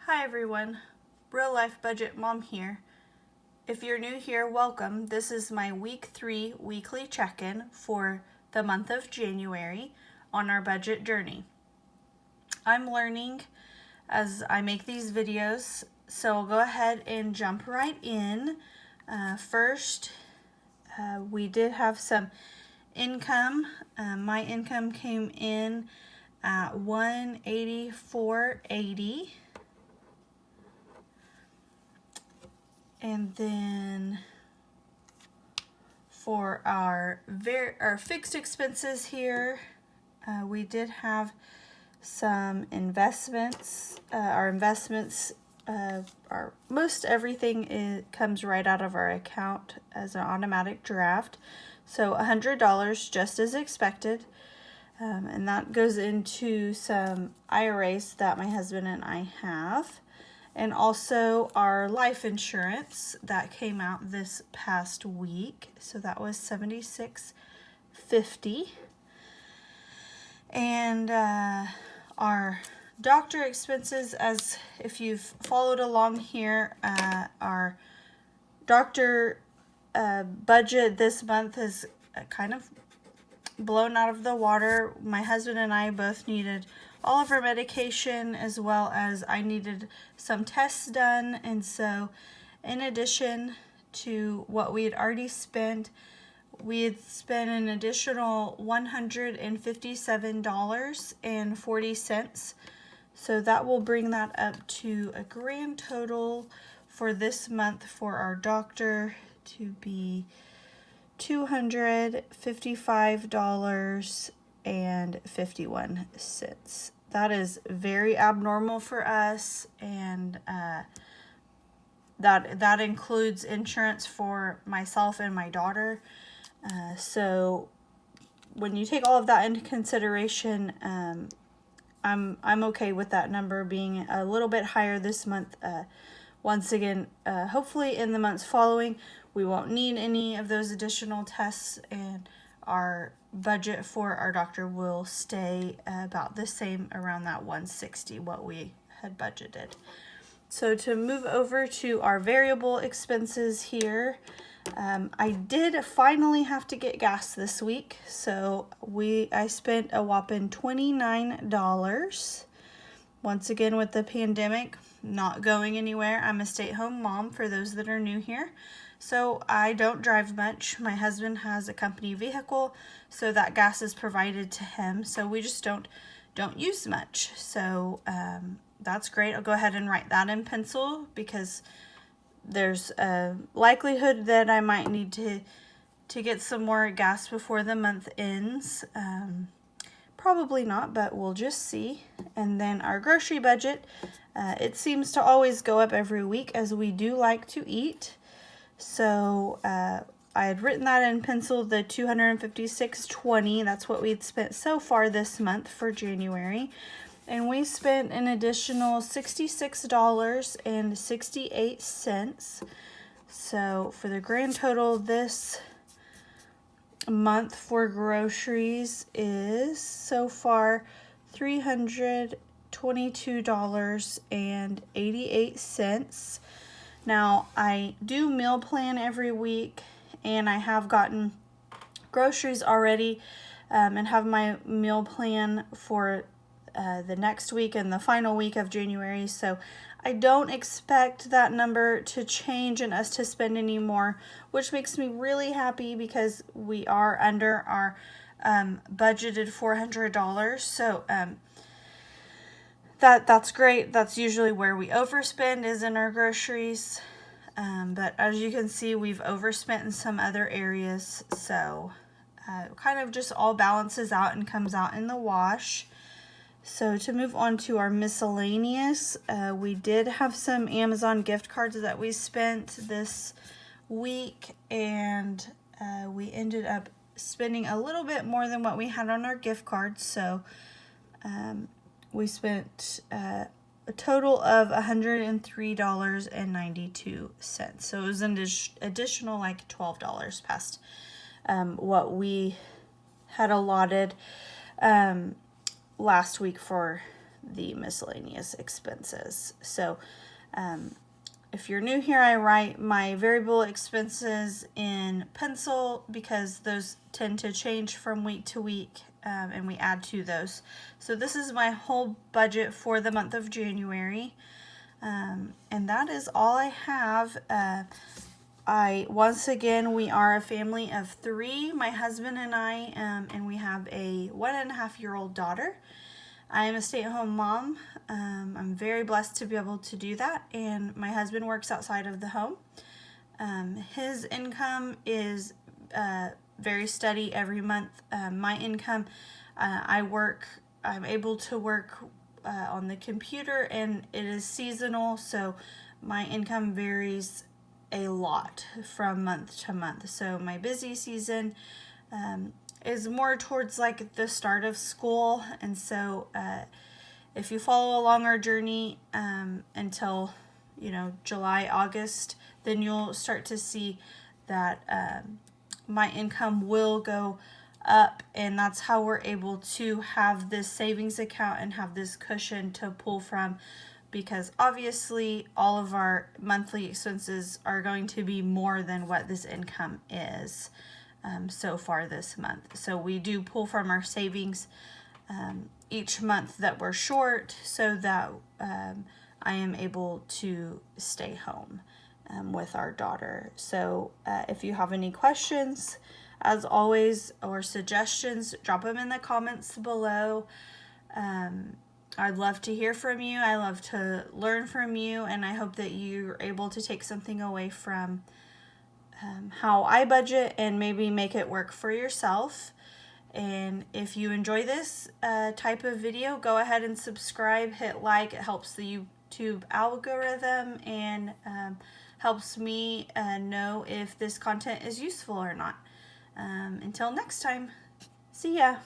Hi everyone, Real Life Budget Mom here. If you're new here, welcome. This is my week 3 weekly check-in for the month of January on our budget journey. I'm learning as I make these videos, so I'll go ahead and jump right in. First, we did have some income. My income came in at $184.80. And then for our fixed expenses here, we did have some investments. Our investments, most everything comes right out of our account as an automatic draft. So $100 just as expected. And that goes into some IRAs that my husband and I have. And also our life insurance that came out this past week. So that was $76.50. And our doctor expenses, as if you've followed along here, our doctor budget this month is kind of blown out of the water. My husband and I both needed all of our medication, as well as I needed some tests done. And so in addition to what we had already spent, we had spent an additional $157.40. So that will bring that up to a grand total for this month for our doctor to be $255.51. That is very abnormal for us, and that includes insurance for myself and my daughter. So when you take all of that into consideration, I'm okay with that number being a little bit higher this month. Once again, hopefully in the months following, we won't need any of those additional tests, and our budget for our doctor will stay about the same, around that $160, what we had budgeted. So to move over to our variable expenses here, I did finally have to get gas this week. So I spent a whopping $29. Once again, with the pandemic not going anywhere, I'm a stay-at-home mom for those that are new here. So I don't drive much. My husband has a company vehicle, so that gas is provided to him. So we just don't use much. So that's great. I'll go ahead and write that in pencil, because there's a likelihood that I might need to get some more gas before the month ends. Probably not, but we'll just see. And then our grocery budget, it seems to always go up every week, as we do like to eat. So I had written that in pencil, the $256.20. That's what we'd spent so far this month for January. And we spent an additional $66.68. So for the grand total this month for groceries is so far $322.88. Now, I do meal plan every week, and I have gotten groceries already and have my meal plan for the next week and the final week of January. So I don't expect that number to change and us to spend any more, which makes me really happy, because we are under our budgeted $400. So that's great. That's usually where we overspend, is in our groceries. But as you can see, we've overspent in some other areas. So kind of just all balances out and comes out in the wash. So to move on to our miscellaneous, we did have some Amazon gift cards that we spent this week, and we ended up spending a little bit more than what we had on our gift cards. So we spent a total of $103.92. So it was an additional like $12 past what we had allotted last week for the miscellaneous expenses. So if you're new here, I write my variable expenses in pencil because those tend to change from week to week, and we add to those. So this is my whole budget for the month of January, and that is all I have. Once again, we are a family of 3, my husband and I, and we have a 1.5-year-old daughter. I am a stay-at-home mom. I'm very blessed to be able to do that, and my husband works outside of the home. His income is very steady every month. My income, I'm able to work on the computer, and it is seasonal, so my income varies a lot from month to month. So my busy season is more towards like the start of school, and so if you follow along our journey until July, August, then you'll start to see that my income will go up, and that's how we're able to have this savings account and have this cushion to pull from, because obviously all of our monthly expenses are going to be more than what this income is so far this month. So we do pull from our savings each month that we're short, so that I am able to stay home with our daughter. So if you have any questions, as always, or suggestions, drop them in the comments below. I'd love to hear from you. I love to learn from you, and I hope that you're able to take something away from how I budget and maybe make it work for yourself. And if you enjoy this type of video, go ahead and subscribe, hit like. It helps the YouTube algorithm and helps me know if this content is useful or not. Until next time, see ya.